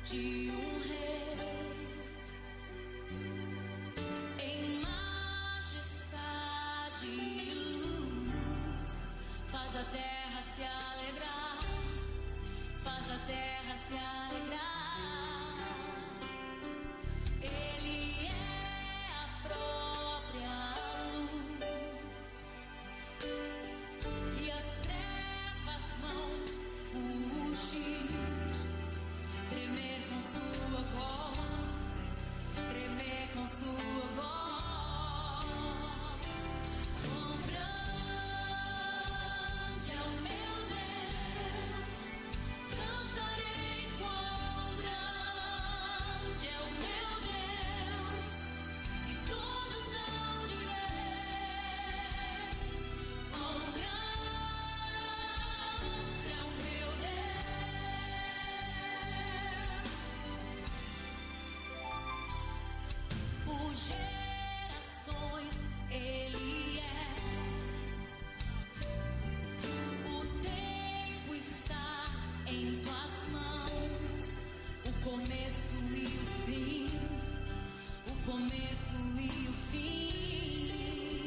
de um rei, em majestade e luz, faz a terra se alegrar, faz a terra se alegrar. Ele é a própria luz e as trevas vão fugir, tremer com sua voz, tremer com sua voz. Quão grande é o meu Deus, cantarei quão grande é o meu Deus, e todos hão de ver quão grande é o meu Deus. Por gerações Ele é, o tempo está em tuas mãos, o começo e o fim, o começo e o fim.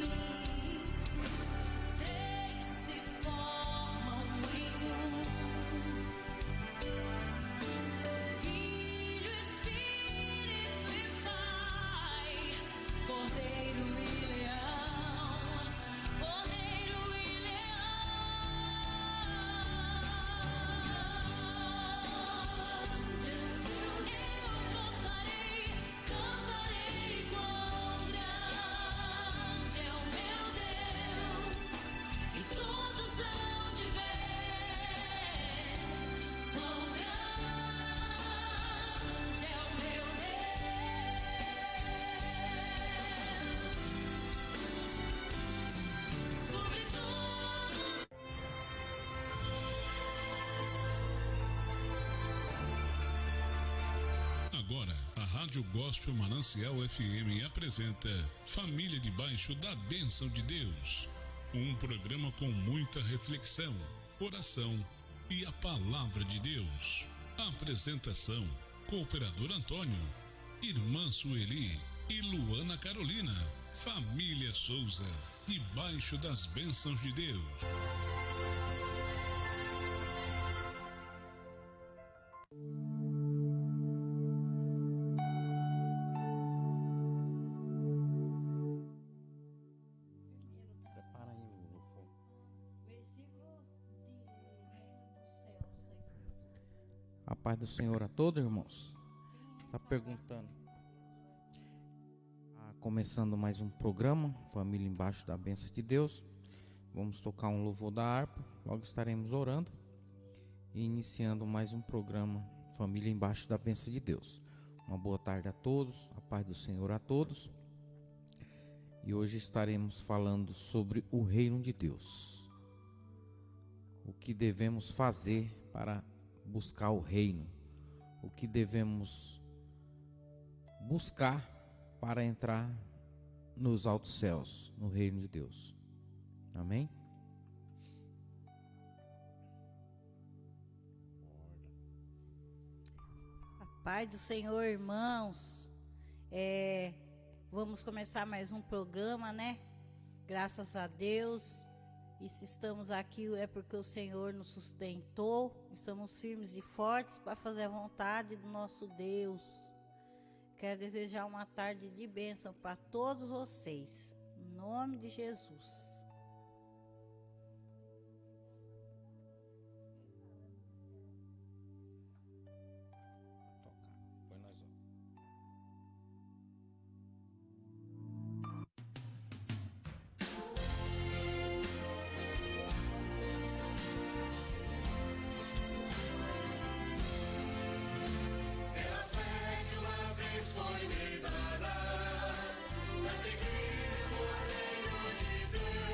Três se formam em um: Filho, Espírito e Pai, Cordeiro e Leão, Cordeiro e Leão. Eu cantarei, cantarei quão grande é o meu Deus, e todos hão de ver quão grande é o meu Deus. Sobretudo. Agora, a Rádio Gospel Manancial FM apresenta Família Debaixo da Bênção de Deus. Um programa com muita reflexão, oração e a Palavra de Deus. Apresentação: Cooperador Antônio, Irmã Sueli e Luana Carolina. Família Souza, debaixo das bênçãos de Deus. Prepara aí o louvor. Versículo do céu está escrito. A paz do Senhor a todos, irmãos. Está perguntando. Começando mais um programa, Família Embaixo da Bênção de Deus. Vamos tocar um louvor da harpa. Logo estaremos orando e iniciando mais um programa, Família Embaixo da Bênção de Deus. Uma boa tarde a todos, a paz do Senhor a todos. E hoje estaremos falando sobre o reino de Deus. O que devemos fazer para buscar o reino? O que devemos buscar para entrar nos altos céus, no reino de Deus? Amém? A paz do Senhor, irmãos. Vamos começar mais um programa, né? Graças a Deus. E se estamos aqui é porque o Senhor nos sustentou. Estamos firmes e fortes para fazer a vontade do nosso Deus. Quero desejar uma tarde de bênção para todos vocês. Em nome de Jesus. Põe nós, ó. Pela fé que uma vez foi me dada, pra seguir o Cordeiro de Deus.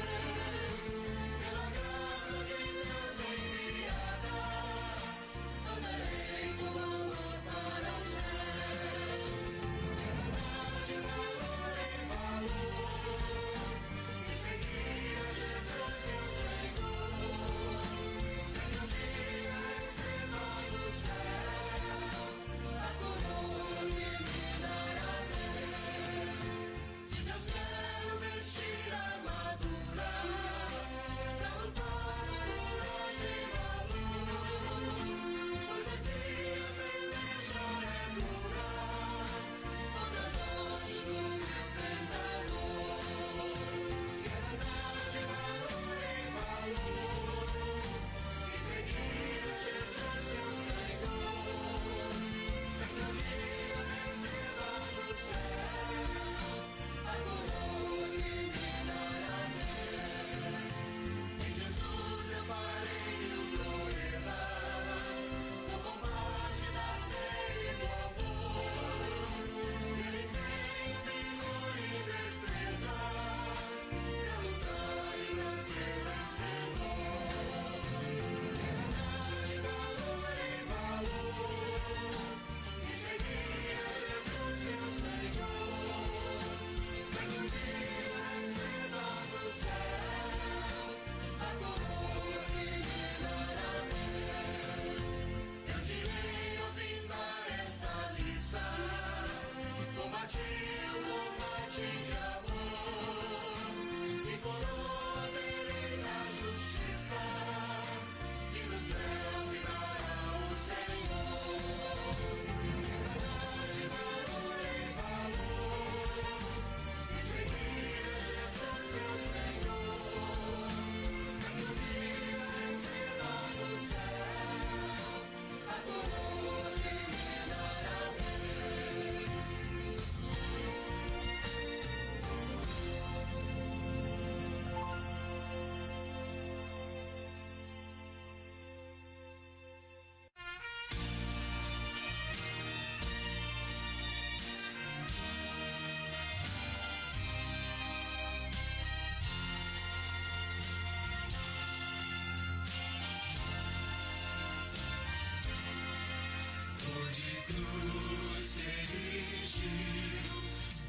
cruz se erigiu,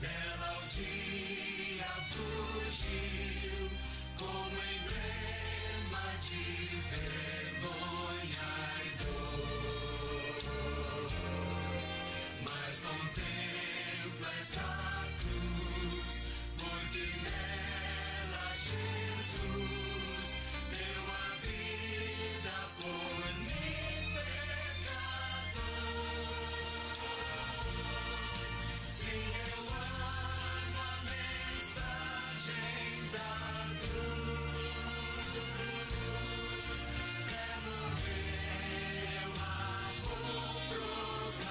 dela o dia fugiu, como emblema de vergonha e dor. Mas contempla essa cruz, porque nela Jesus deu a vida por mim, pecador. Sim, eu amo a mensagem da cruz. É morrer, eu a vou proclamar.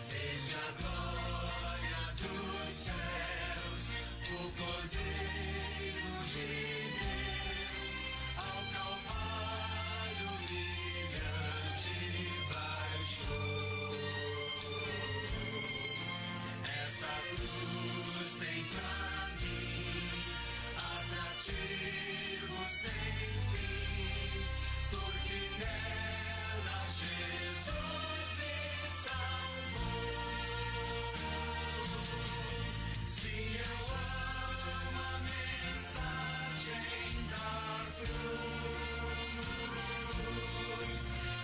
Desde a glória dos céus, o Cordeiro de Deus, ao Calvário humilhante baixou. Essa cruz tem pra mim atrativo sem fim, porque nela Jesus me salvou. Sim, eu amo a mensagem da cruz.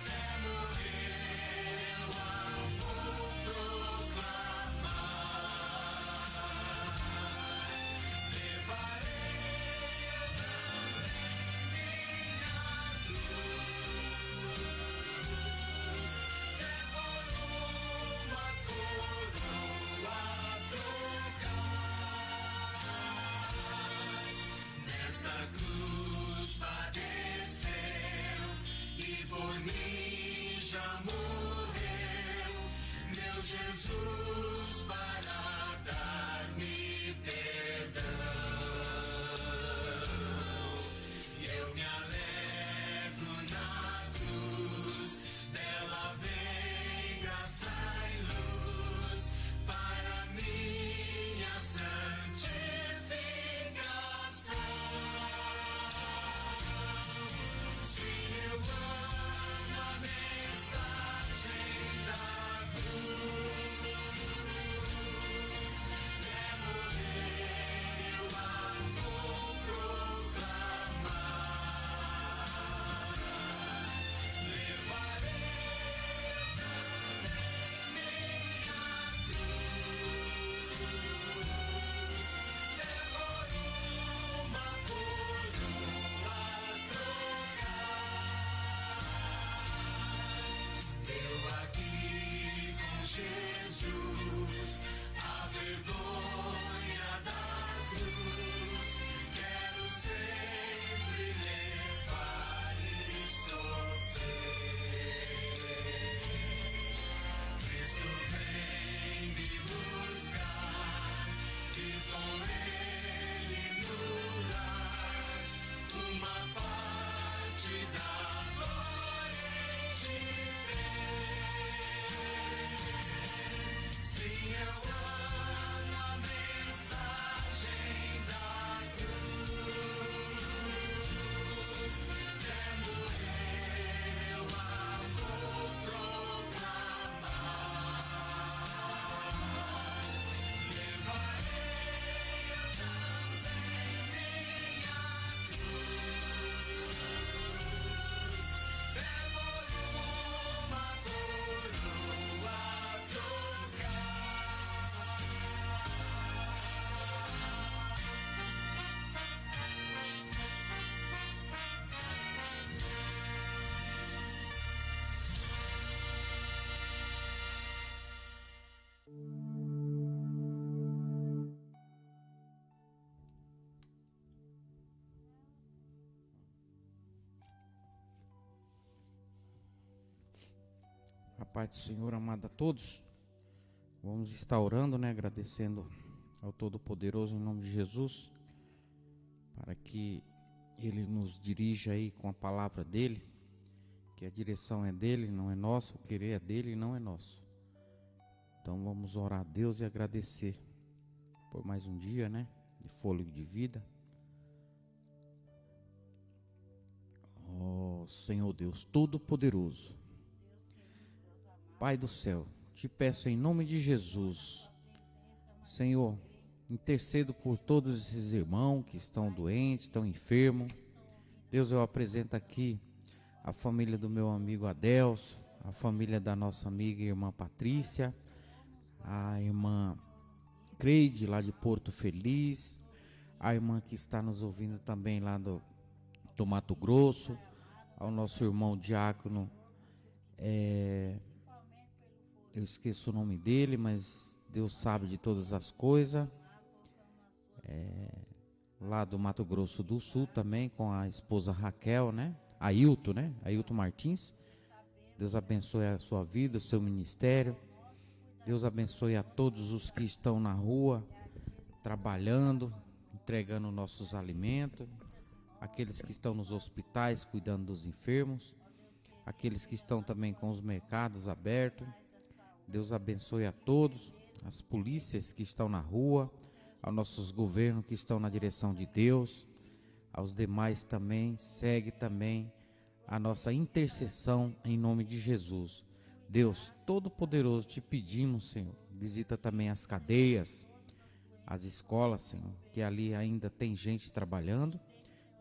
É morrer, eu a vou proclamar. Levarei eu também minha cruz, até por uma coroa trocar. Nessa cruz padeceu e por mim já morreu, meu Jesus, para dar-me perdão. E eu me alegro na cruz, dela vem graça e luz para minha santificação. Sim, eu amo a mensagem da cruz. É morrer, eu a vou proclamar. Levarei eu também minha cruz, até por uma coroa trocar. Eu aqui com Jesus, a vergonha da cruz, quero sempre levar e sofrer. Cristo vem me buscar e com Ele no lar, uma parte da glória em te ter. Sim, eu amo a mensagem da cruz. Até morrer, eu a vou proclamar. Levarei eu também minha cruz, até por uma coroa trocar. A paz do Senhor, amado a todos. Vamos estar orando, né? Agradecendo ao Todo-Poderoso em nome de Jesus, para que Ele nos dirige aí com a palavra dele, que a direção é dele, não é nossa, o querer é dele e não é nosso. Então vamos orar a Deus e agradecer por mais um dia, né, de fôlego de vida. Ó Senhor Deus Todo-Poderoso, Pai do céu, te peço em nome de Jesus, Senhor, intercedo por todos esses irmãos que estão doentes, estão enfermos. Deus, eu apresento aqui a família do meu amigo Adelso, a família da nossa amiga e irmã Patrícia, a irmã Creide lá de Porto Feliz, a irmã que está nos ouvindo também lá do Mato Grosso, ao nosso irmão diácono, eu esqueço o nome dele, mas Deus sabe de todas as coisas, lá do Mato Grosso do Sul também, com a esposa Raquel, né? Ailton Martins. Deus abençoe a sua vida, o seu ministério. Deus abençoe a todos os que estão na rua, trabalhando, entregando nossos alimentos, aqueles que estão nos hospitais, cuidando dos enfermos, aqueles que estão também com os mercados abertos. Deus abençoe a todos, as polícias que estão na rua, aos nossos governos que estão na direção de Deus, aos demais também. Segue também a nossa intercessão em nome de Jesus. Deus Todo-Poderoso, te pedimos, Senhor, visita também as cadeias, as escolas, Senhor, que ali ainda tem gente trabalhando.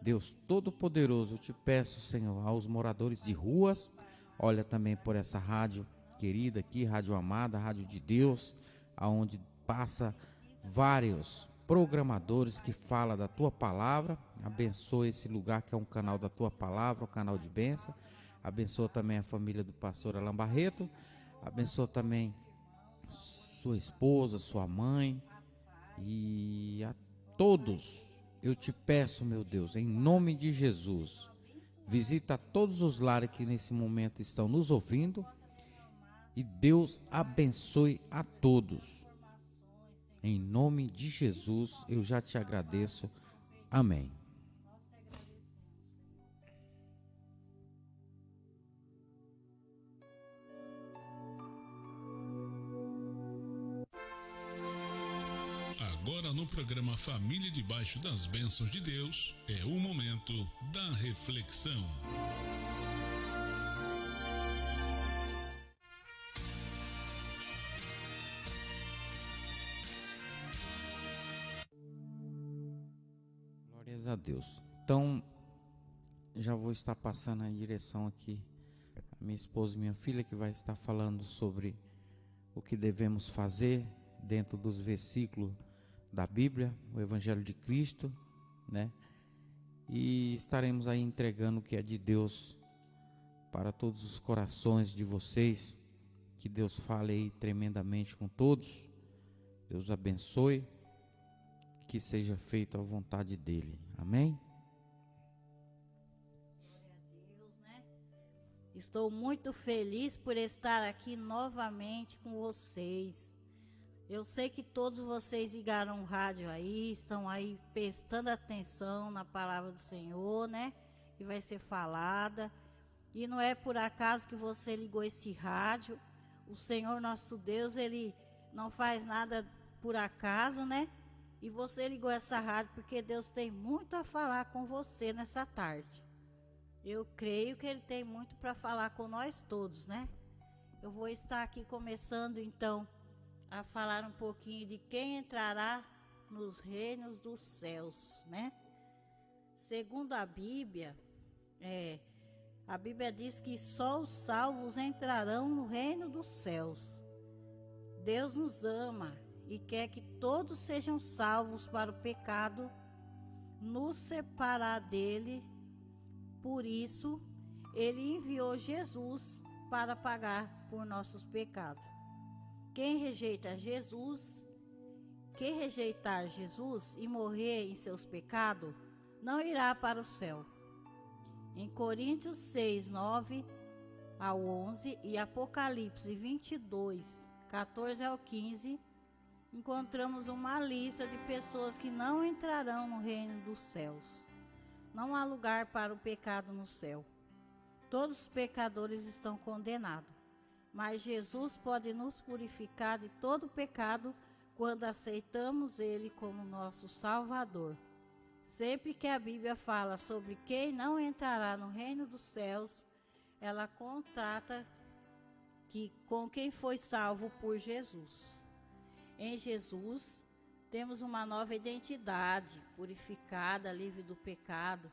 Deus Todo-Poderoso, eu te peço, Senhor, aos moradores de ruas, olha também por essa rádio querida aqui, Rádio Amada, Rádio de Deus, aonde passa vários programadores que falam da tua palavra. Abençoa esse lugar que é um canal da tua palavra, um canal de bênção. Abençoa também a família do pastor Alan Barreto, abençoa também sua esposa, sua mãe e a todos. Eu te peço, meu Deus, em nome de Jesus, visita todos os lares que nesse momento estão nos ouvindo e Deus abençoe a todos. Em nome de Jesus, eu já te agradeço. Amém. Agora no programa Família Debaixo das Bênçãos de Deus, é o momento da reflexão. Glórias a Deus. Então, já vou estar passando a direção aqui a minha esposa e minha filha, que vai estar falando sobre o que devemos fazer dentro dos versículos da Bíblia, o Evangelho de Cristo, né? E estaremos aí entregando o que é de Deus para todos os corações de vocês. Que Deus fale aí tremendamente com todos. Deus abençoe. Que seja feita a vontade dele. Amém? Estou muito feliz por estar aqui novamente com vocês. Eu sei que todos vocês ligaram o rádio aí, estão aí prestando atenção na palavra do Senhor, né? Que vai ser falada. E não é por acaso que você ligou esse rádio. O Senhor nosso Deus, Ele não faz nada por acaso, né? E você ligou essa rádio porque Deus tem muito a falar com você nessa tarde. Eu creio que Ele tem muito para falar com nós todos, né? Eu vou estar aqui começando então a falar um pouquinho de quem entrará nos reinos dos céus, né? Segundo a Bíblia diz que só os salvos entrarão no reino dos céus. Deus nos ama e quer que todos sejam salvos para o pecado nos separar dele. Por isso, ele enviou Jesus para pagar por nossos pecados. Quem rejeitar Jesus e morrer em seus pecados, não irá para o céu. Em Coríntios 6, 9 ao 11 e Apocalipse 22, 14 ao 15, encontramos uma lista de pessoas que não entrarão no reino dos céus. Não há lugar para o pecado no céu. Todos os pecadores estão condenados. Mas Jesus pode nos purificar de todo pecado quando aceitamos Ele como nosso Salvador. Sempre que a Bíblia fala sobre quem não entrará no reino dos céus, ela contrata com quem foi salvo por Jesus. Em Jesus, temos uma nova identidade, purificada, livre do pecado.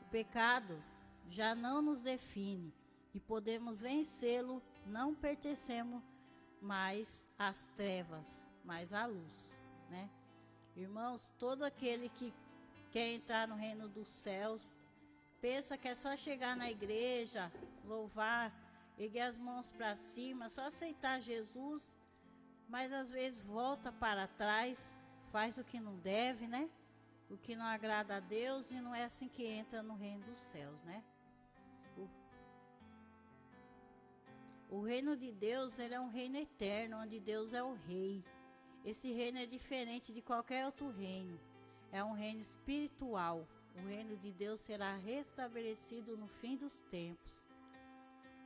O pecado já não nos define e podemos vencê-lo, não pertencemos mais às trevas, mas à luz, né? Irmãos, todo aquele que quer entrar no reino dos céus, pensa que é só chegar na igreja, louvar, erguer as mãos para cima, só aceitar Jesus, mas às vezes volta para trás, faz o que não deve, né? O que não agrada a Deus, e não é assim que entra no reino dos céus, né? O reino de Deus, ele é um reino eterno, onde Deus é o rei. Esse reino é diferente de qualquer outro reino. É um reino espiritual. O reino de Deus será restabelecido no fim dos tempos.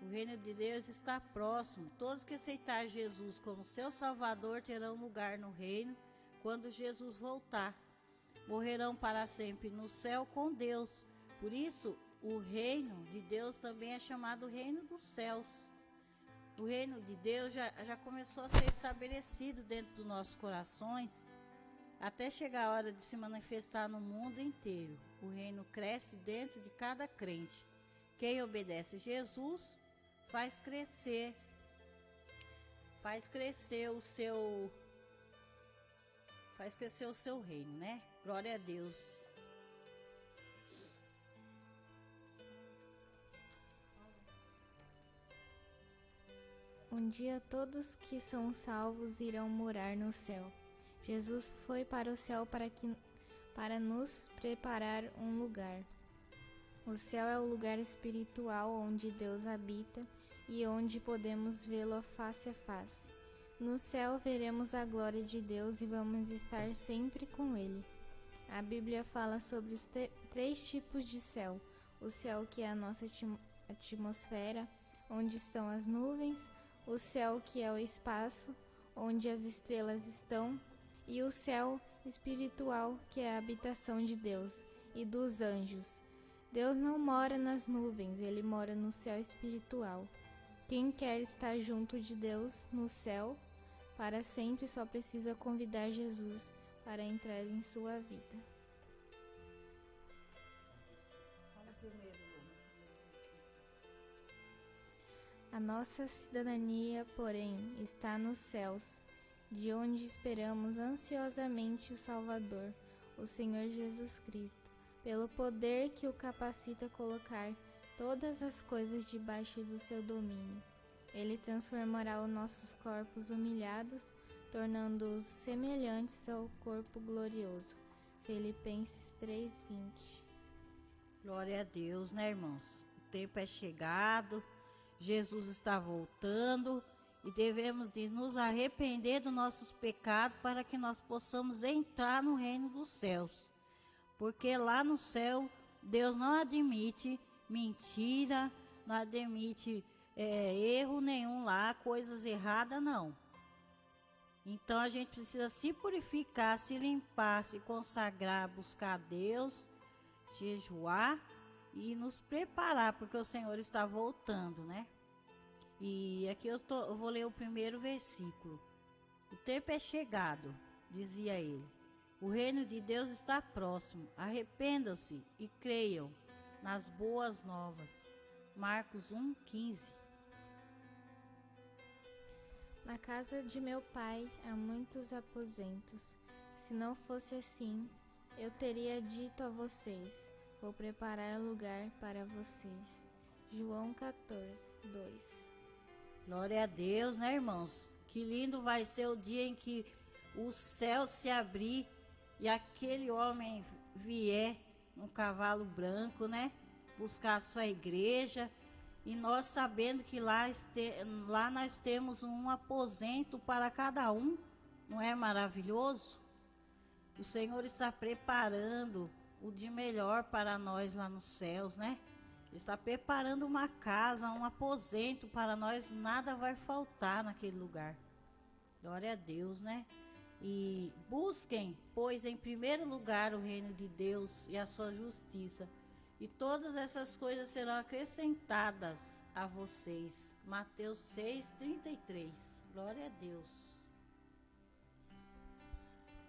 O reino de Deus está próximo. Todos que aceitar Jesus como seu Salvador terão lugar no reino quando Jesus voltar. Morrerão para sempre no céu com Deus. Por isso, o reino de Deus também é chamado reino dos céus. O reino de Deus já começou a ser estabelecido dentro dos nossos corações, até chegar a hora de se manifestar no mundo inteiro. O reino cresce dentro de cada crente. Quem obedece a Jesus faz crescer o seu reino, né? Glória a Deus. Um dia todos que são salvos irão morar no céu. Jesus foi para o céu para nos preparar um lugar. O céu é o lugar espiritual onde Deus habita e onde podemos vê-lo face a face. No céu veremos a glória de Deus e vamos estar sempre com Ele. A Bíblia fala sobre os três tipos de céu. O céu que é a nossa atmosfera, onde estão as nuvens, o céu que é o espaço, onde as estrelas estão, e o céu espiritual, que é a habitação de Deus e dos anjos. Deus não mora nas nuvens, Ele mora no céu espiritual. Quem quer estar junto de Deus no céu para sempre só precisa convidar Jesus para entrar em sua vida. A nossa cidadania, porém, está nos céus, de onde esperamos ansiosamente o Salvador, o Senhor Jesus Cristo, pelo poder que o capacita a colocar todas as coisas debaixo do seu domínio. Ele transformará os nossos corpos humilhados, tornando-os semelhantes ao corpo glorioso. Filipenses 3:20. Glória a Deus, né, irmãos? O tempo é chegado, Jesus está voltando e devemos de nos arrepender dos nossos pecados para que nós possamos entrar no reino dos céus. Porque lá no céu, Deus não admite mentira, não admite erro nenhum lá, coisas erradas não. Então a gente precisa se purificar, se limpar, se consagrar, buscar a Deus, jejuar e nos preparar, porque o Senhor está voltando, né? E aqui eu vou ler o primeiro versículo. O tempo é chegado, dizia ele. O reino de Deus está próximo. Arrependam-se e creiam nas boas novas. Marcos 1:15. Na casa de meu pai há muitos aposentos. Se não fosse assim, eu teria dito a vocês: vou preparar lugar para vocês. João 14:2. Glória a Deus, né, irmãos? Que lindo vai ser o dia em que o céu se abrir e aquele homem vier num cavalo branco, né? Buscar a sua igreja. E nós sabendo que lá nós temos um aposento para cada um. Não é maravilhoso? O Senhor está preparando o de melhor para nós lá nos céus, né? Ele está preparando uma casa, um aposento para nós, nada vai faltar naquele lugar. Glória a Deus, né? E busquem, pois, em primeiro lugar o reino de Deus e a sua justiça, e todas essas coisas serão acrescentadas a vocês. Mateus 6:33. Glória a Deus.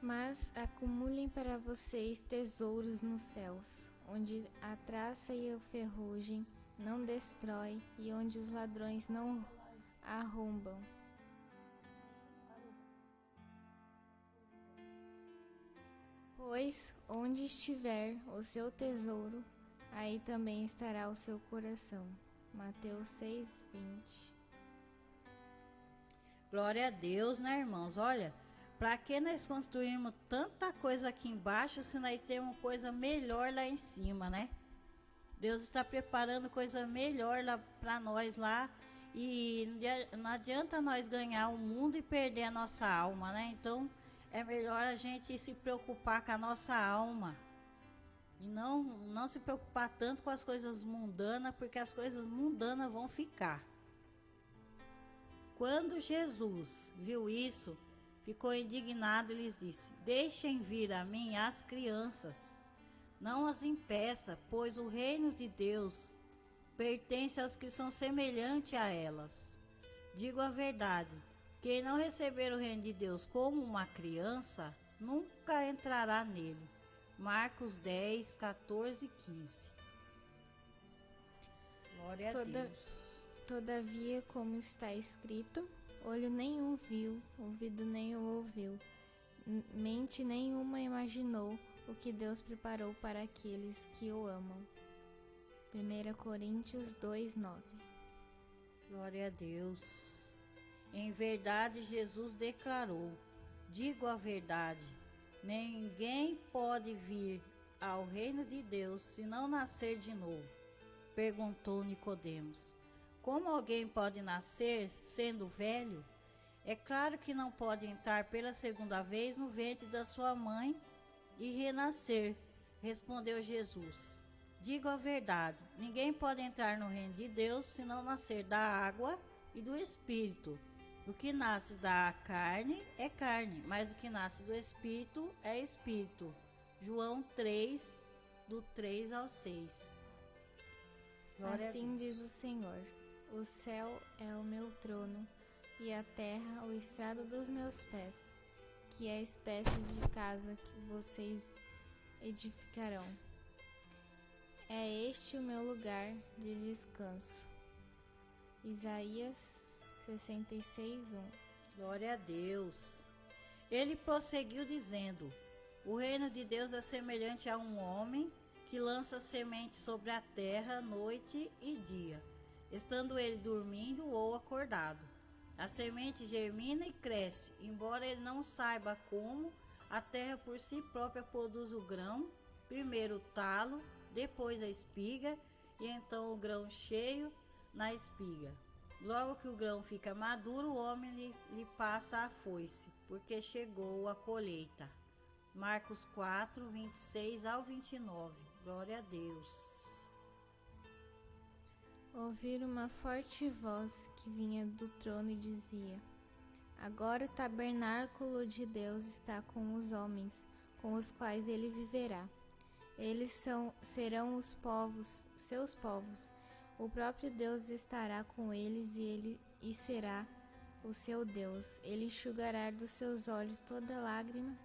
Mas acumulem para vocês tesouros nos céus, onde a traça e a ferrugem não destrói e onde os ladrões não arrombam. Pois onde estiver o seu tesouro, aí também estará o seu coração. Mateus 6:20. Glória a Deus, né, irmãos? Olha, para que nós construímos tanta coisa aqui embaixo se nós temos coisa melhor lá em cima, né? Deus está preparando coisa melhor lá para nós lá, e não adianta nós ganhar o mundo e perder a nossa alma, né? Então é melhor a gente se preocupar com a nossa alma e não se preocupar tanto com as coisas mundanas, porque as coisas mundanas vão ficar. Quando Jesus viu isso, ficou indignado e lhes disse: deixem vir a mim as crianças, não as impeça, pois o reino de Deus pertence aos que são semelhantes a elas. Digo a verdade, quem não receber o reino de Deus como uma criança, nunca entrará nele. Marcos 10, 14 e 15. Glória a Deus. Todavia, como está escrito, olho nenhum viu, ouvido nenhum ouviu, mente nenhuma imaginou o que Deus preparou para aqueles que o amam. 1 Coríntios 2:9. Glória a Deus. Em verdade, Jesus declarou: digo a verdade, ninguém pode vir ao reino de Deus se não nascer de novo. Perguntou Nicodemos: como alguém pode nascer sendo velho? É claro que não pode entrar pela segunda vez no ventre da sua mãe e renascer. Respondeu Jesus: digo a verdade, ninguém pode entrar no reino de Deus se não nascer da água e do Espírito. O que nasce da carne é carne, mas o que nasce do Espírito é Espírito. João 3, do 3 ao 6. Glória a Assim Deus. diz o Senhor: o céu é o meu trono e a terra o estrado dos meus pés, que é a espécie de casa que vocês edificarão. É este o meu lugar de descanso. Isaías 66:1. Glória a Deus. Ele prosseguiu dizendo: o reino de Deus é semelhante a um homem que lança semente sobre a terra noite e dia, estando ele dormindo ou acordado. A semente germina e cresce, embora ele não saiba como. A terra por si própria produz o grão, primeiro o talo, depois a espiga, e então o grão cheio na espiga. Logo que o grão fica maduro, o homem lhe passa a foice, porque chegou a colheita. Marcos 4, 26 ao 29. Glória a Deus. Ouvi uma forte voz que vinha do trono e dizia: agora o tabernáculo de Deus está com os homens, com os quais ele viverá. Eles serão os povos, seus povos. O próprio Deus estará com eles e será o seu Deus. Ele enxugará dos seus olhos toda lágrima.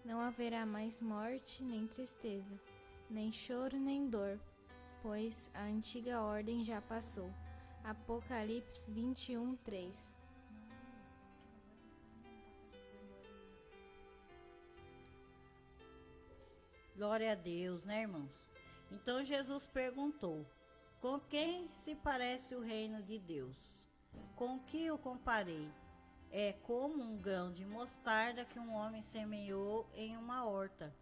Não haverá mais morte, nem tristeza, nem choro, nem dor, pois a antiga ordem já passou. Apocalipse 21:3. Glória a Deus, né, irmãos? Então Jesus perguntou: com quem se parece o reino de Deus? Com que o comparei? É como um grão de mostarda que um homem semeou em uma horta.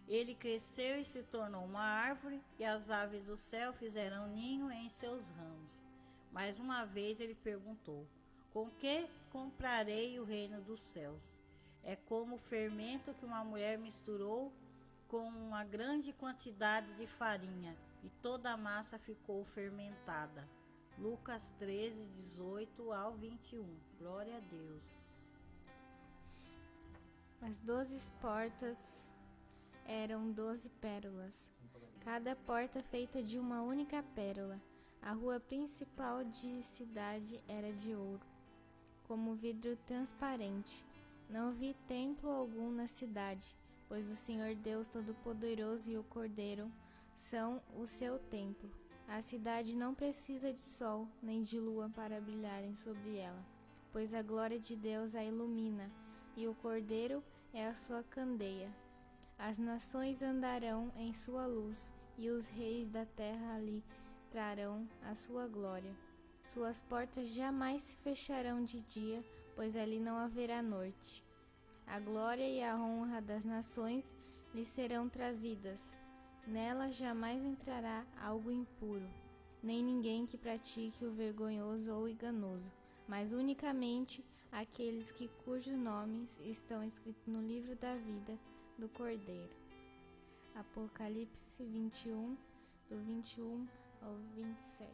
Ele cresceu e se tornou uma árvore, e as aves do céu fizeram ninho em seus ramos. Mais uma vez ele perguntou: com que comprarei o reino dos céus? É como o fermento que uma mulher misturou com uma grande quantidade de farinha, e toda a massa ficou fermentada. Lucas 13, 18 ao 21. Glória a Deus. As 12 portas eram 12 pérolas, cada porta feita de uma única pérola. A rua principal de cidade era de ouro, como vidro transparente. Não vi templo algum na cidade, pois o Senhor Deus Todo-Poderoso e o Cordeiro são o seu templo. A cidade não precisa de sol nem de lua para brilharem sobre ela, pois a glória de Deus a ilumina, e o Cordeiro é a sua candeia. As nações andarão em sua luz, e os reis da terra ali trarão a sua glória. Suas portas jamais se fecharão de dia, pois ali não haverá noite. A glória e a honra das nações lhe serão trazidas. Nela jamais entrará algo impuro, nem ninguém que pratique o vergonhoso ou enganoso, mas unicamente aqueles cujos nomes estão escritos no livro da vida do Cordeiro. Apocalipse 21, do 21 ao 27.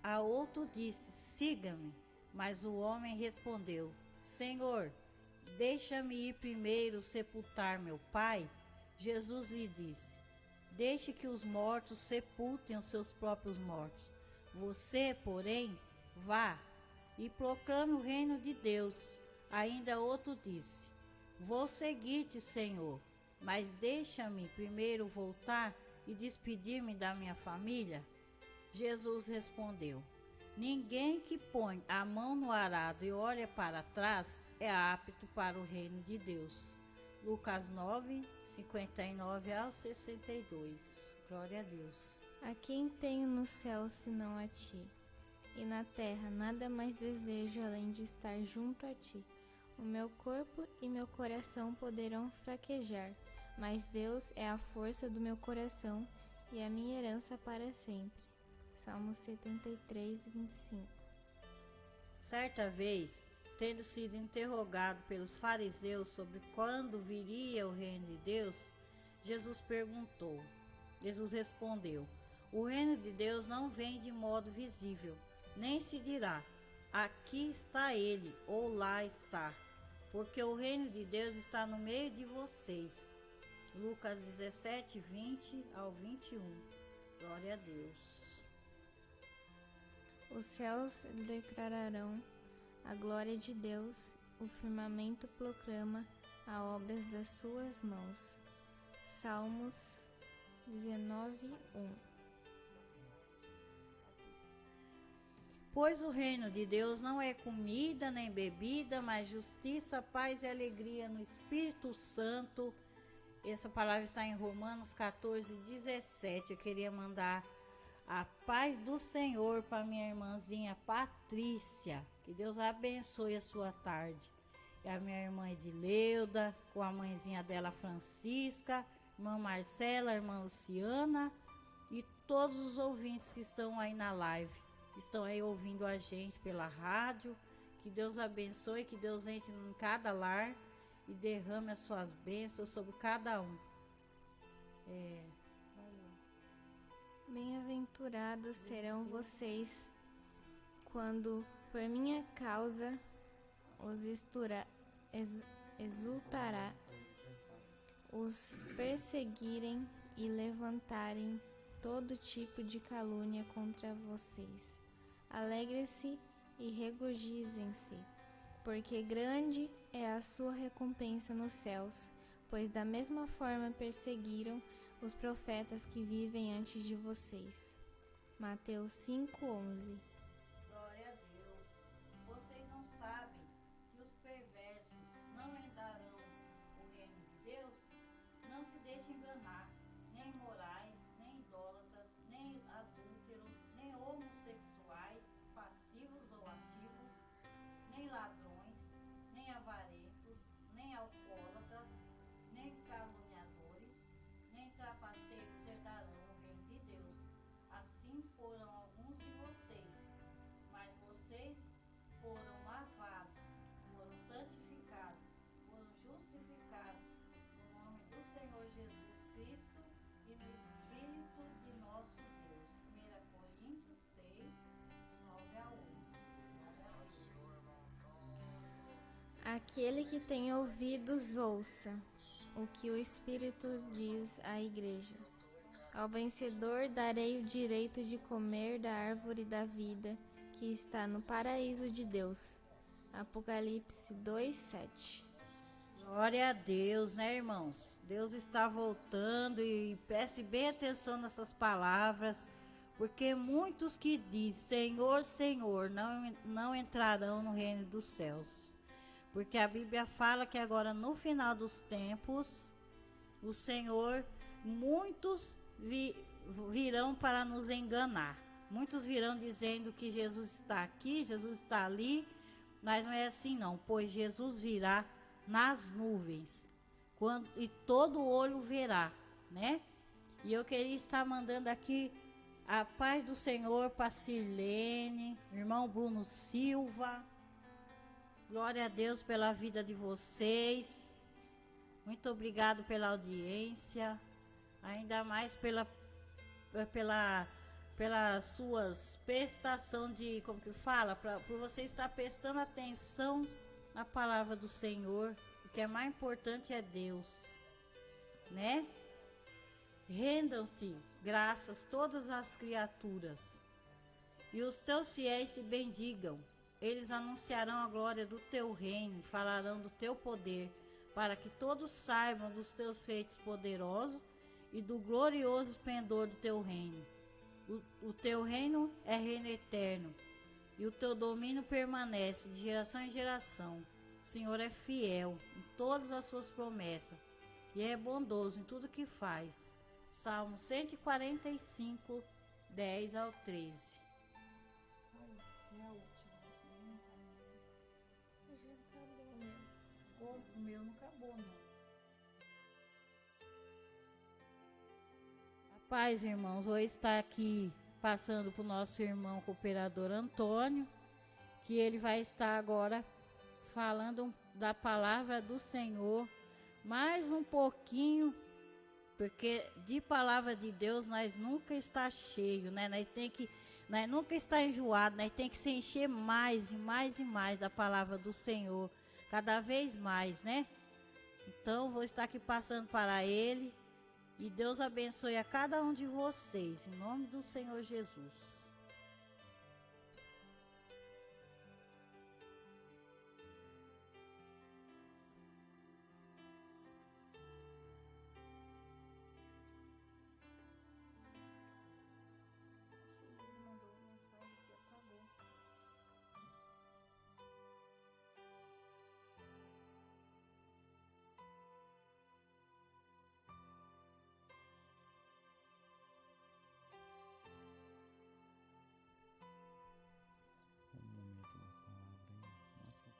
A outro disse: siga-me. Mas o homem respondeu: Senhor, deixa-me ir primeiro sepultar meu pai. Jesus lhe disse: deixe que os mortos sepultem os seus próprios mortos. Você, porém, vá e proclame o reino de Deus. Ainda outro disse: vou seguir-te, Senhor, mas deixa-me primeiro voltar e despedir-me da minha família. Jesus respondeu: ninguém que põe a mão no arado e olha para trás é apto para o reino de Deus. Lucas 9, 59 ao 62. Glória a Deus. A quem tenho no céu senão a ti, e na terra nada mais desejo além de estar junto a ti. O meu corpo e meu coração poderão fraquejar, mas Deus é a força do meu coração e a minha herança para sempre. Salmo 73, 25. Certa vez, tendo sido interrogado pelos fariseus sobre quando viria o reino de Deus, Jesus respondeu: o reino de Deus não vem de modo visível, nem se dirá: aqui está ele ou lá está, porque o reino de Deus está no meio de vocês. Lucas 17, 20 ao 21. Glória a Deus. Os céus declararão a glória de Deus, o firmamento proclama as obras das suas mãos. Salmos 19, 1. Pois o reino de Deus não é comida nem bebida, mas justiça, paz e alegria no Espírito Santo. Essa palavra está em Romanos 14, 17. Eu queria mandar a paz do Senhor para minha irmãzinha Patrícia. Que Deus abençoe a sua tarde. E a minha irmã Edileuda, com a mãezinha dela Francisca, irmã Marcela, irmã Luciana e todos os ouvintes que estão aí na live, estão aí ouvindo a gente pela rádio. Que Deus abençoe, que Deus entre em cada lar e derrame as suas bênçãos sobre cada um. Bem-aventurados serão vocês quando, por minha causa, os exultará, os perseguirem e levantarem todo tipo de calúnia contra vocês. Alegre-se e regozijem-se, porque grande é a sua recompensa nos céus, pois da mesma forma perseguiram os profetas que vivem antes de vocês. Mateus 5:11. Glória a Deus. Vocês não sabem que os perversos não herdarão o reino de Deus? Não se deixem enganar, nem imorais, nem idólatras, nem adúlteros, nem homossexuais, passivos ou ativos, nem ladrões, nem avarentos, nem alcoólatras, nem caluniadores, nem trapaceiros herdarão o reino de Deus. Assim foram alguns de vocês, mas vocês foram lavados, foram santificados, foram justificados, Cristo e no Espírito de nosso Deus. 1 Coríntios 6, 9 a 11. Glória a Deus. Aquele que tem ouvidos, ouça o que o Espírito diz à igreja. Ao vencedor darei o direito de comer da árvore da vida que está no paraíso de Deus. Apocalipse 2:7. Glória a Deus, né, irmãos? Deus está voltando e preste bem atenção nessas palavras, porque muitos que dizem Senhor, Senhor, não entrarão no reino dos céus. Porque a Bíblia fala que agora no final dos tempos, o Senhor, muitos virão para nos enganar. Muitos virão dizendo que Jesus está aqui, Jesus está ali, mas não é assim não, pois Jesus virá nas nuvens, e todo olho verá, né? E eu queria estar mandando aqui a paz do Senhor para Sirlene, irmão Bruno Silva. Glória a Deus pela vida de vocês. Muito obrigado pela audiência, ainda mais pelas suas prestação de, como que fala, por você estar prestando atenção na palavra do Senhor. O que é mais importante é Deus, né? Rendam-te, graças todas as criaturas, e os teus fiéis te bendigam. Eles anunciarão a glória do teu reino, falarão do teu poder, para que todos saibam dos teus feitos poderosos e do glorioso esplendor do teu reino. O teu reino é reino eterno, e o teu domínio permanece de geração em geração. O Senhor é fiel em todas as suas promessas, e é bondoso em tudo que faz. Salmo 145, 10 ao 13. O meu não acabou, não. Paz, irmãos, hoje está aqui passando para o nosso irmão cooperador Antônio, que ele vai estar agora falando da palavra do Senhor, mais um pouquinho, porque de palavra de Deus nós nunca está cheio, né? Nós nunca está enjoado, nós tem que se encher mais e mais e mais da palavra do Senhor, cada vez mais, né? Então vou estar aqui passando para ele. E Deus abençoe a cada um de vocês, em nome do Senhor Jesus. Um momento na palavra aí. Nossa.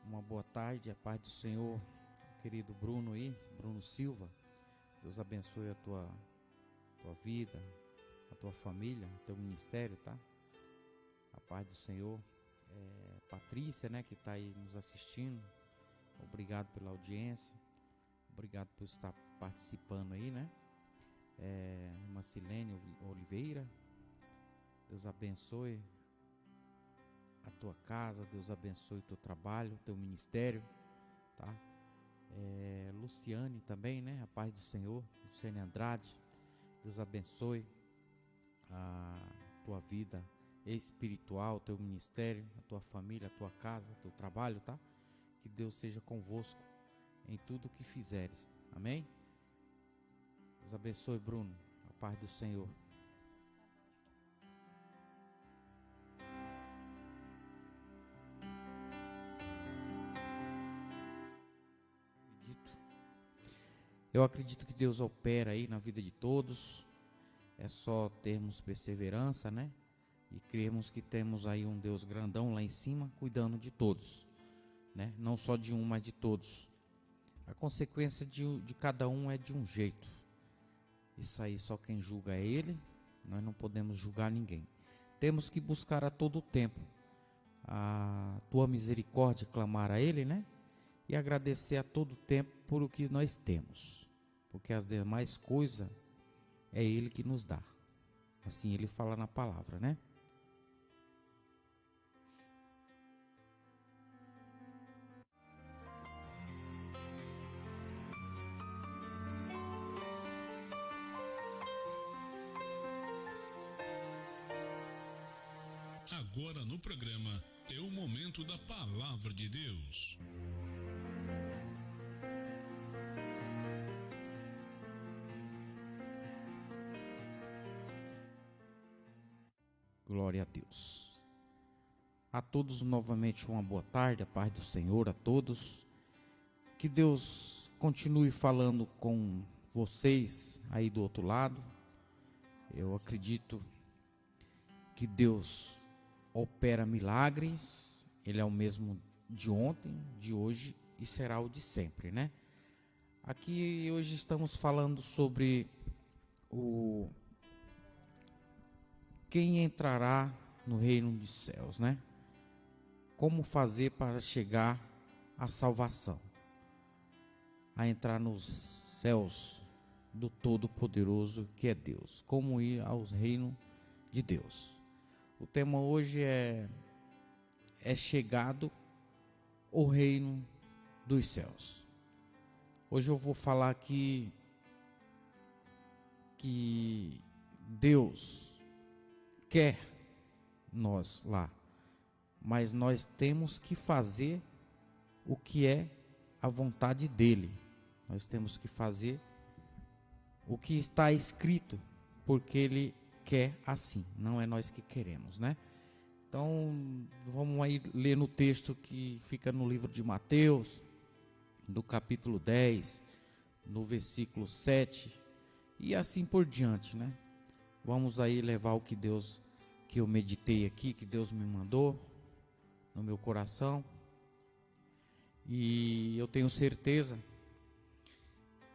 Uma boa tarde, a paz do Senhor, querido Bruno aí, Bruno Silva. Deus abençoe a tua vida, a tua família, o teu ministério, tá? A paz do Senhor. Patrícia, né, que está aí nos assistindo, obrigado pela audiência, obrigado por estar participando aí, né? Irmã Silene Oliveira, Deus abençoe a tua casa, Deus abençoe o teu trabalho, o teu ministério, tá? Luciane também, né? A paz do Senhor, Luciane Andrade, Deus abençoe a tua vida espiritual, o teu ministério, a tua família, a tua casa, o teu trabalho, tá? Que Deus seja convosco em tudo o que fizeres, amém? Deus abençoe, Bruno, a paz do Senhor. Eu acredito que Deus opera aí na vida de todos. É só termos perseverança, né? E cremos que temos aí um Deus grandão lá em cima, cuidando de todos, né? Não só de um, mas de todos. A consequência de cada um é de um jeito. Isso aí só quem julga é Ele. Nós não podemos julgar ninguém. Temos que buscar a todo tempo a tua misericórdia, clamar a Ele, né? E agradecer a todo tempo por o que nós temos, porque as demais coisas é Ele que nos dá. Assim Ele fala na palavra, né? Agora no programa é o momento da Palavra de Deus. Glória a Deus. A todos novamente uma boa tarde, a paz do Senhor a todos. Que Deus continue falando com vocês aí do outro lado. Eu acredito que Deus opera milagres. Ele é o mesmo de ontem, de hoje e será o de sempre, né? Aqui hoje estamos falando sobre quem entrará no reino dos céus, né? Como fazer para chegar à salvação, a entrar nos céus do Todo-Poderoso que é Deus, como ir aos reinos de Deus. O tema hoje é chegado o reino dos céus. Hoje eu vou falar aqui que Deus quer nós lá, mas nós temos que fazer o que é a vontade dele. Nós temos que fazer o que está escrito, porque ele quer assim, não é nós que queremos, né? Então, vamos aí ler no texto que fica no livro de Mateus, do capítulo 10, no versículo 7, e assim por diante, né? Vamos aí levar o que eu meditei aqui, que Deus me mandou no meu coração. E eu tenho certeza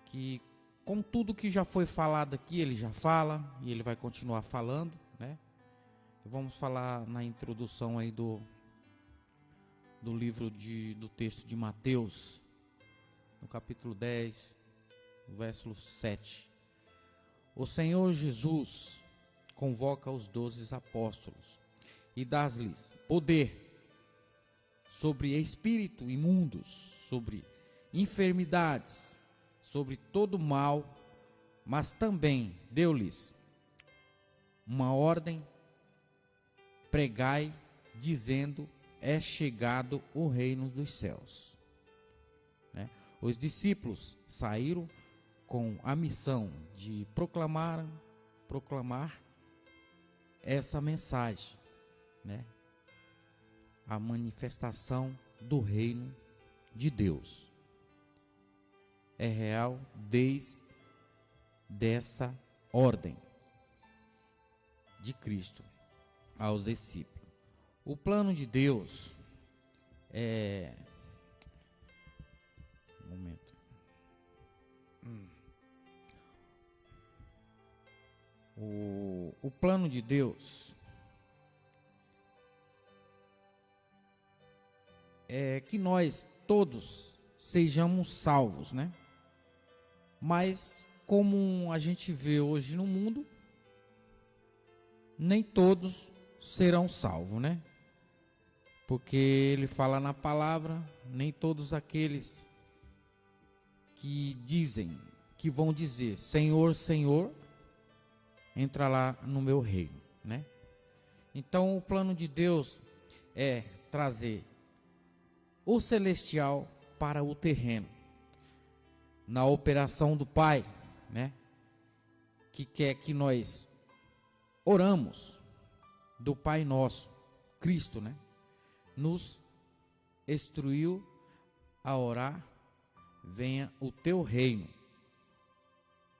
que com tudo que já foi falado aqui, ele já fala e ele vai continuar falando, né? Vamos falar na introdução aí do livro do texto de Mateus, no capítulo 10, verso 7. O Senhor Jesus convoca os 12 apóstolos e dá-lhes poder sobre espírito imundos, sobre enfermidades, sobre todo mal, mas também deu-lhes uma ordem: pregai, dizendo, é chegado o reino dos céus. Né? Os discípulos saíram com a missão de proclamar essa mensagem, né? A manifestação do reino de Deus é real desde essa ordem de Cristo aos discípulos. O plano de Deus é o plano de Deus é que nós todos sejamos salvos, né? Mas como a gente vê hoje no mundo, nem todos serão salvos, né? Porque ele fala na palavra, nem todos aqueles que vão dizer Senhor, Senhor, entra lá no meu reino, né? Então o plano de Deus é trazer o celestial para o terreno, na operação do Pai, né? Que quer que nós oramos do Pai Nosso, Cristo, né? Nos instruiu a orar: venha o teu reino,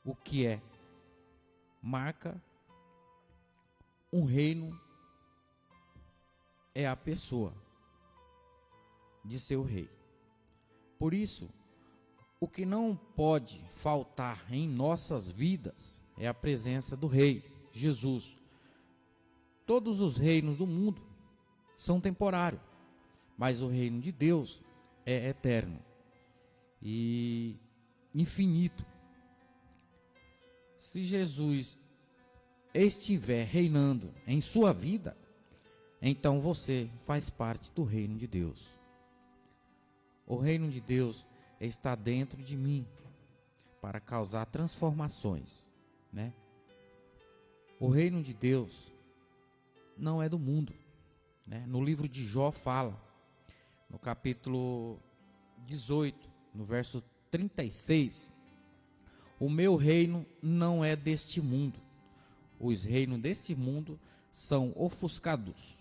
o que é? Marca um reino é a pessoa de seu rei. Por isso, o que não pode faltar em nossas vidas é a presença do Rei, Jesus. Todos os reinos do mundo são temporários, mas o reino de Deus é eterno e infinito. Se Jesus estiver reinando em sua vida, então você faz parte do reino de Deus. O reino de Deus está dentro de mim para causar transformações, né? O reino de Deus não é do mundo, né? No livro de Jó fala, no capítulo 18, no verso 36, o meu reino não é deste mundo. Os reinos deste mundo são ofuscados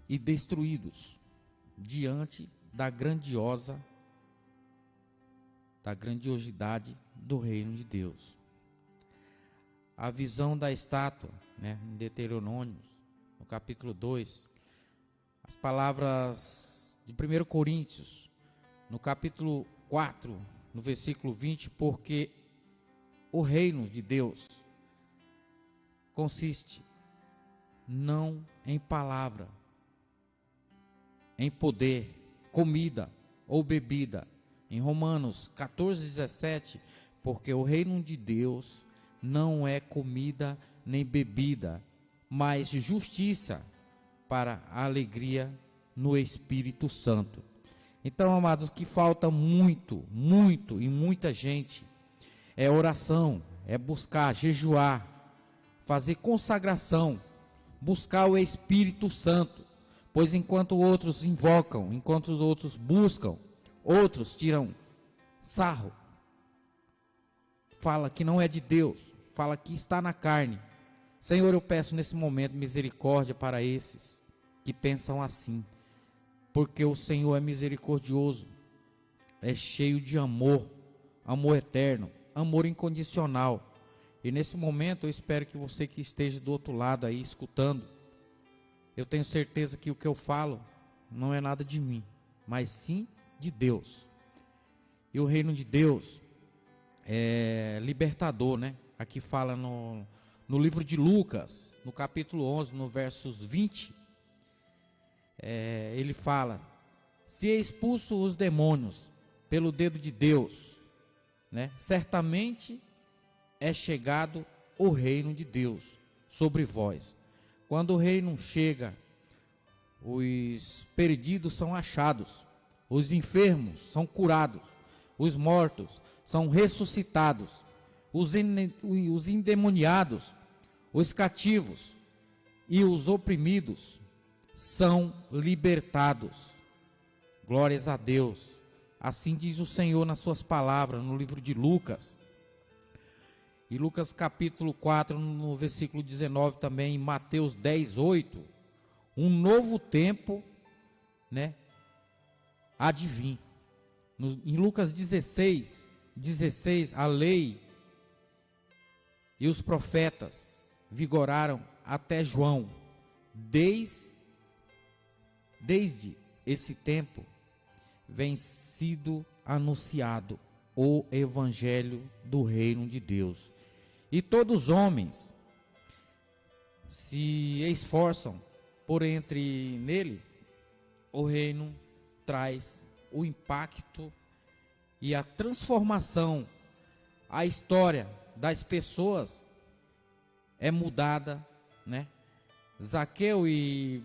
e destruídos diante da grandiosidade do reino de Deus. A visão da estátua, né, em Deuteronômio, no capítulo 2, as palavras de 1 Coríntios, no capítulo 4, no versículo 20, porque o reino de Deus consiste não em palavra, em poder, comida ou bebida. Em Romanos 14:17, porque o reino de Deus não é comida nem bebida, mas justiça para a alegria no Espírito Santo. Então, amados, o que falta muito, muito e muita gente é oração, é buscar, jejuar, fazer consagração, buscar o Espírito Santo, pois enquanto outros invocam, enquanto os outros buscam, outros tiram sarro, fala que não é de Deus, fala que está na carne. Senhor, eu peço nesse momento misericórdia para esses que pensam assim, porque o Senhor é misericordioso, é cheio de amor, amor eterno, amor incondicional. E nesse momento eu espero que você que esteja do outro lado aí escutando, eu tenho certeza que o que eu falo não é nada de mim, mas sim de Deus. E o reino de Deus é libertador, né? Aqui fala no livro de Lucas, no capítulo 11, no versos 20, ele fala: se expulso os demônios pelo dedo de Deus, né, certamente é chegado o reino de Deus sobre vós. Quando o reino chega, os perdidos são achados, os enfermos são curados, os mortos são ressuscitados, os endemoniados, os cativos e os oprimidos são libertados. Glórias a Deus. Assim diz o Senhor nas suas palavras no livro de Lucas. E Lucas capítulo 4, no versículo 19 também, em Mateus 10, 8, um novo tempo, né, há de vir. Em Lucas 16, a lei e os profetas vigoraram até João. Desde esse tempo vem sido anunciado o evangelho do reino de Deus. E todos os homens se esforçam por entre nele. O reino traz o impacto e a transformação. A história das pessoas é mudada, né? Zaqueu e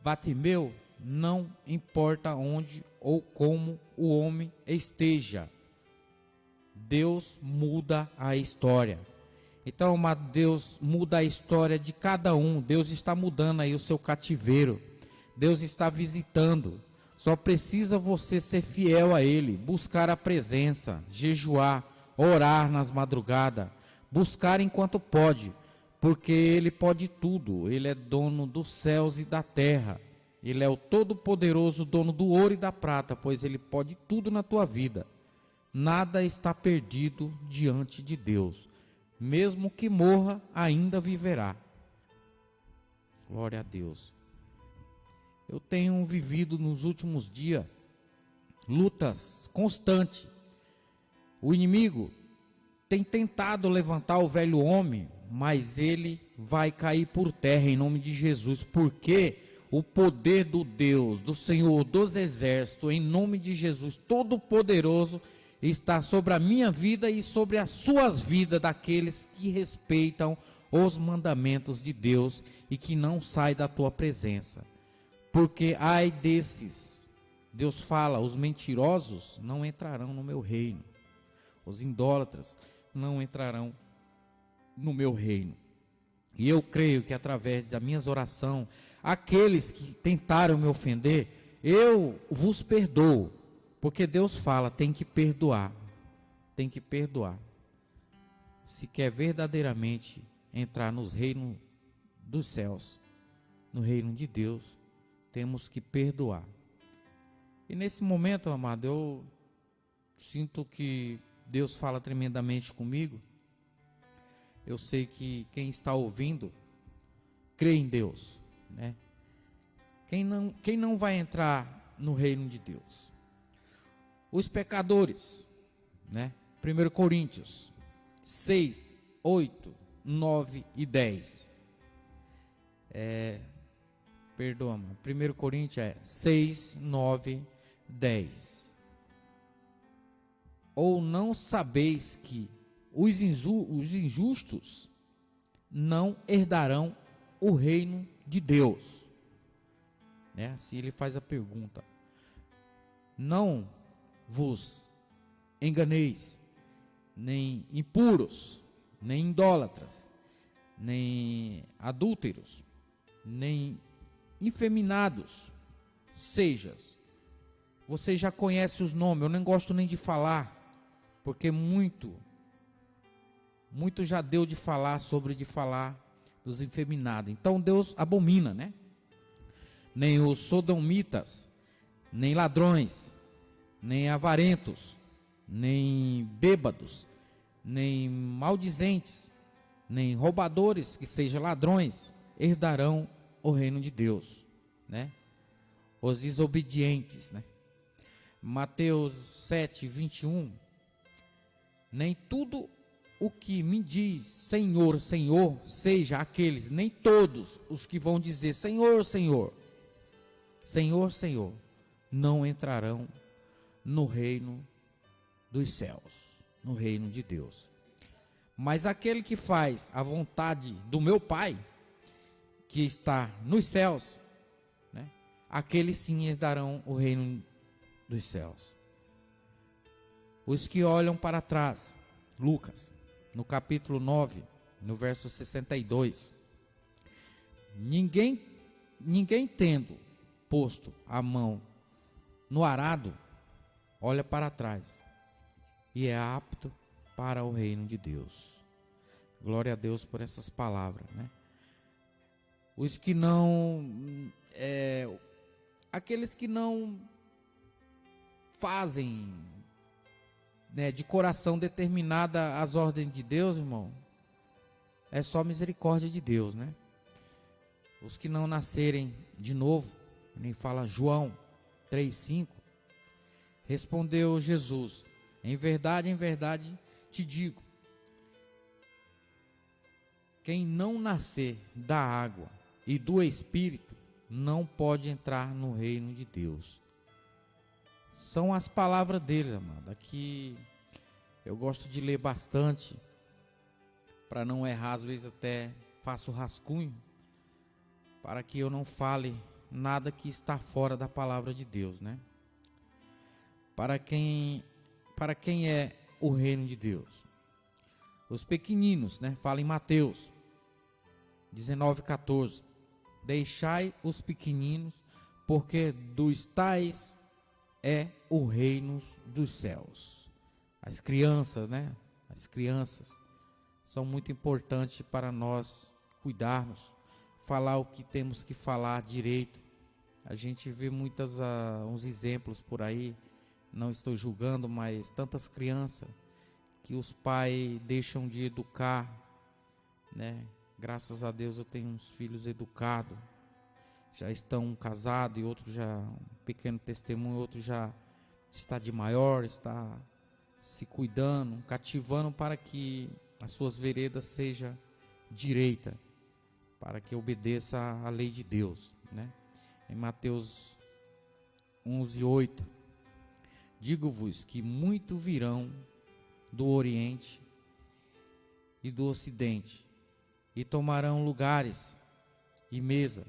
Batimeu, não importa onde ou como o homem esteja, Deus muda a história. Então, Deus muda a história de cada um. Deus está mudando aí o seu cativeiro. Deus está visitando. Só precisa você ser fiel a Ele, buscar a presença, jejuar, orar nas madrugadas, buscar enquanto pode, porque Ele pode tudo. Ele é dono dos céus e da terra. Ele é o todo-poderoso dono do ouro e da prata, pois Ele pode tudo na tua vida. nada está perdido diante de Deus. Mesmo que morra, ainda viverá. Glória a Deus. Eu tenho vivido nos últimos dias lutas constantes. O inimigo tem tentado levantar o velho homem, mas ele vai cair por terra em nome de Jesus, porque o poder do Deus, do Senhor dos Exércitos, em nome de Jesus Todo-Poderoso, está sobre a minha vida e sobre as suas vidas, daqueles que respeitam os mandamentos de Deus e que não saem da tua presença. Porque ai desses, Deus fala, os mentirosos não entrarão no meu reino, os idólatras não entrarão no meu reino. E eu creio que através das minhas orações, aqueles que tentaram me ofender, eu vos perdoo. Porque Deus fala, tem que perdoar. Tem que perdoar. Se quer verdadeiramente entrar nos reinos dos céus, no reino de Deus, temos que perdoar. E nesse momento, amado, eu sinto que Deus fala tremendamente comigo. Eu sei que quem está ouvindo crê em Deus, né? Quem não vai entrar no reino de Deus? Os pecadores, né? 1 Coríntios 6, 8, 9 e 10. Perdoa-me. 1 Coríntios é 6, 9, 10. Ou não sabeis que os injustos não herdarão o reino de Deus? Né? Assim ele faz a pergunta. Não vos enganeis, nem impuros, nem idólatras, nem adúlteros, nem infeminados, você já conhece os nomes, eu nem gosto nem de falar, porque muito já deu de falar dos infeminados. Então Deus abomina, né? Nem os sodomitas, nem ladrões, nem avarentos, nem bêbados, nem maldizentes, nem roubadores, que sejam ladrões, herdarão o reino de Deus, né? Os desobedientes, né? Mateus 7, 21. Nem tudo o que me diz Senhor, Senhor, seja aqueles, nem todos os que vão dizer Senhor, Senhor, Senhor, Senhor, não entrarão no reino dos céus, no reino de Deus. Mas aquele que faz a vontade do meu Pai, que está nos céus, né? Aqueles sim herdarão o reino dos céus. Os que olham para trás, Lucas, no capítulo 9, no verso 62. Ninguém tendo posto a mão no arado, olha para trás e é apto para o reino de Deus. Glória a Deus por essas palavras, né? Os que não, aqueles que não fazem, né, de coração determinada as ordens de Deus, irmão, é só misericórdia de Deus, né? Os que não nascerem de novo, nem fala João 3,5, respondeu Jesus, em verdade te digo, quem não nascer da água e do Espírito não pode entrar no reino de Deus. São as palavras dele, amado. Aqui eu gosto de ler bastante, para não errar, às vezes até faço rascunho, para que eu não fale nada que está fora da palavra de Deus, né? Para quem é o reino de Deus? Os pequeninos, né? Fala em Mateus 19:14. Deixai os pequeninos, porque dos tais é o reino dos céus. As crianças, né? As crianças são muito importantes para nós cuidarmos, falar o que temos que falar direito. A gente vê uns exemplos por aí, não estou julgando, mas tantas crianças que os pais deixam de educar, né? Graças a Deus eu tenho uns filhos educados, já estão casados e outros já, um pequeno testemunho, outro já está de maior, está se cuidando, cativando para que as suas veredas sejam direita, para que obedeça à lei de Deus, né? Em Mateus 11:8, digo-vos que muito virão do Oriente e do Ocidente e tomarão lugares e mesa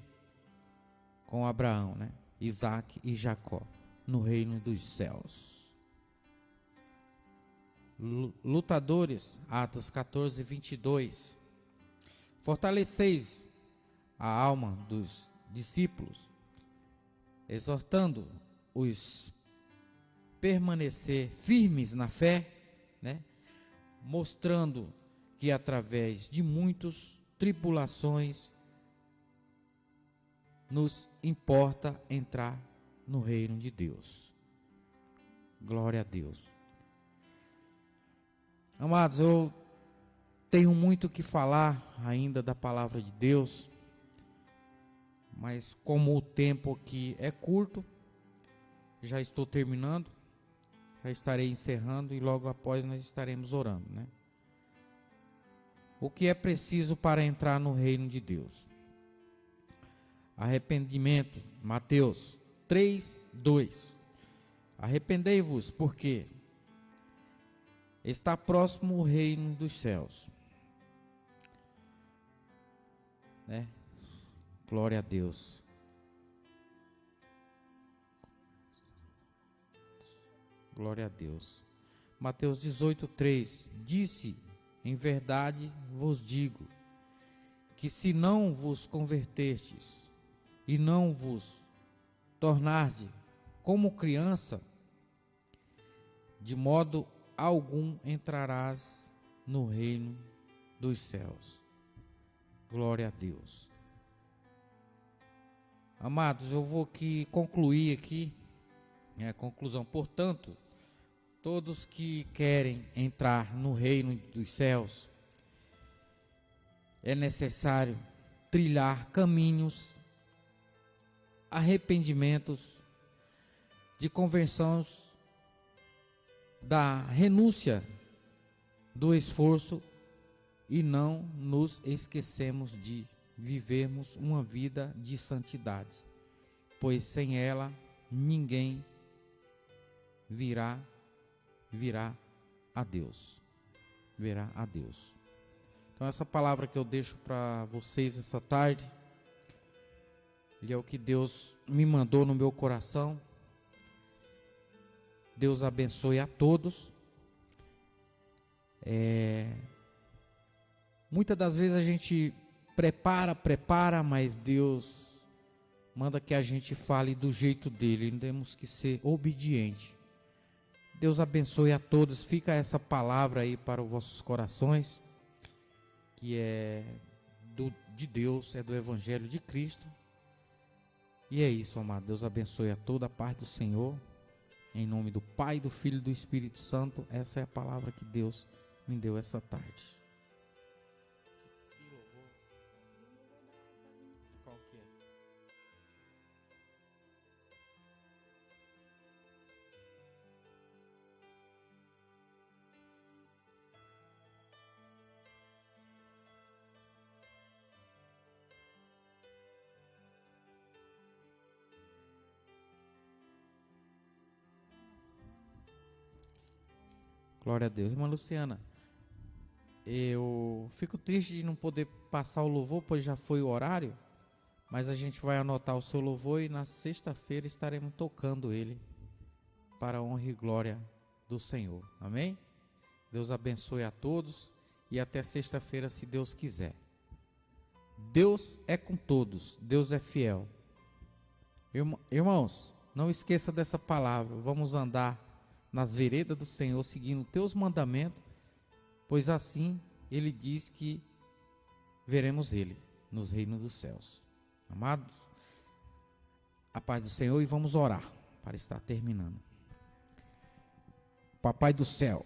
com Abraão, né? Isaac e Jacó no reino dos céus. Lutadores, Atos 14:22. Fortaleceis a alma dos discípulos, exortando-os permanecer firmes na fé, né? Mostrando que através de muitas tribulações nos importa entrar no reino de Deus. Glória a Deus. Amados, eu tenho muito que falar ainda da palavra de Deus, mas como o tempo aqui é curto, já estou terminando, já estarei encerrando e logo após nós estaremos orando, né? O que é preciso para entrar no reino de Deus? Arrependimento, Mateus 3:2. Arrependei-vos, porque está próximo o reino dos céus, né? Glória a Deus. Glória a Deus. Mateus 18:3. Disse: em verdade vos digo, que se não vos convertestes e não vos tornardes como criança, de modo algum entrarás no reino dos céus. Glória a Deus. Amados, eu vou concluir aqui, a conclusão. Portanto, todos que querem entrar no reino dos céus, é necessário trilhar caminhos, arrependimentos, de conversões, da renúncia, do esforço, e não nos esquecemos de vivermos uma vida de santidade, pois sem ela ninguém virá a Deus. Verá a Deus. Então essa palavra que eu deixo para vocês essa tarde, é o que Deus me mandou no meu coração. Deus abençoe a todos. Muitas das vezes a gente prepara, mas Deus manda que a gente fale do jeito dele. Temos que ser obedientes. Deus abençoe a todos. Fica essa palavra aí para os vossos corações, que é de Deus, é do Evangelho de Cristo. E é isso, amado. Deus abençoe a toda a parte do Senhor. Em nome do Pai, do Filho e do Espírito Santo. Essa é a palavra que Deus me deu essa tarde. Qual que é? Glória a Deus. Irmã Luciana, eu fico triste de não poder passar o louvor, pois já foi o horário, mas a gente vai anotar o seu louvor e na sexta-feira estaremos tocando ele para a honra e glória do Senhor. Amém? Deus abençoe a todos e até sexta-feira, se Deus quiser. Deus é com todos, Deus é fiel. Irmãos, não esqueça dessa palavra. Vamos andar nas veredas do Senhor, seguindo teus mandamentos, pois assim ele diz que veremos ele nos reinos dos céus. Amados, a paz do Senhor, e vamos orar para estar terminando. Papai do céu,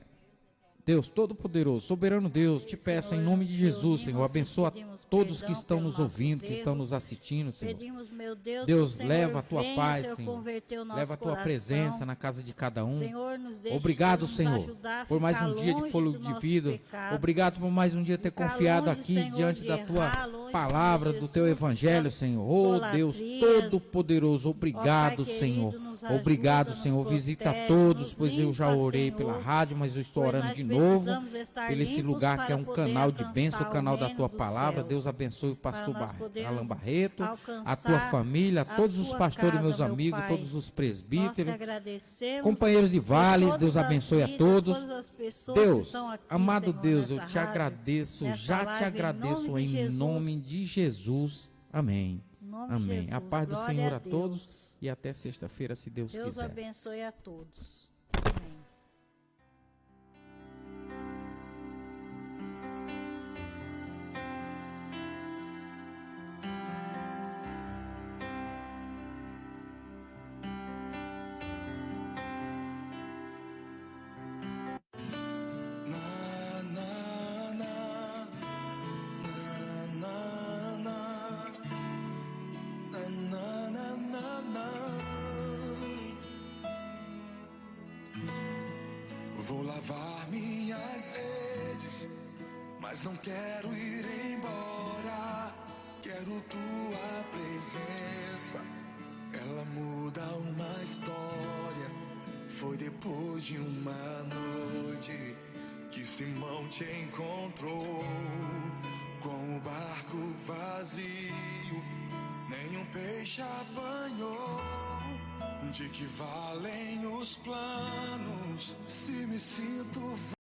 Deus Todo-Poderoso, Soberano Deus, te peço em nome de Jesus, Senhor, abençoa todos que estão nos ouvindo, que estão nos assistindo, Senhor. Pedimos, meu Deus, Deus, que o Senhor leva a tua venha, paz, Senhor, Senhor. converter o nosso Leva a tua coração. presença na casa de cada um. Senhor, nos deixe Obrigado, nos Senhor, ajudar a por mais ficar um dia de longe fôlego do de nosso vida. pecado. Obrigado por mais um dia ter Ficar confiado longe, aqui Senhor, diante de da tua errar, longe, palavra, Senhor do teu Jesus, evangelho, das Senhor. Oh, Deus idolatrias. Todo-Poderoso, obrigado, Ó, Pai Senhor. querido, nos Obrigado, ajuda, Senhor. nos Visita protege, todos, nos pois eu já limpa, orei Senhor, pela rádio, mas eu estou pois orando nós de novo. precisamos estar Pelo esse limpos lugar que é para um poder canal de bênção, o alcançar canal da reino tua dos palavra. céus. Deus abençoe o pastor Para nós podermos Alan Barreto, a tua alcançar família, a todos os sua pastores, casa, meus meu amigos, Pai. todos os Nós te presbíteros, agradecemos companheiros de por vales, todas Deus as abençoe a vidas, todos. todas as pessoas que Deus, estão aqui, amado Senhor, Deus, eu nessa te rádio, agradeço, nessa já te live, agradeço em nome de Jesus. Amém. Em nome de Amém. Jesus. A paz do Glória Senhor a Deus. todos e até sexta-feira, se Deus Deus quiser. abençoe a todos. Amém. Na, na, na, na, na, na, na, na, na. Vou lavar minhas redes, mas não quero ir embora. Quero tua presença, ela muda uma história. Foi depois de uma noite que Simão te encontrou, com o barco vazio, nenhum peixe apanhou. De que valem os planos se me sinto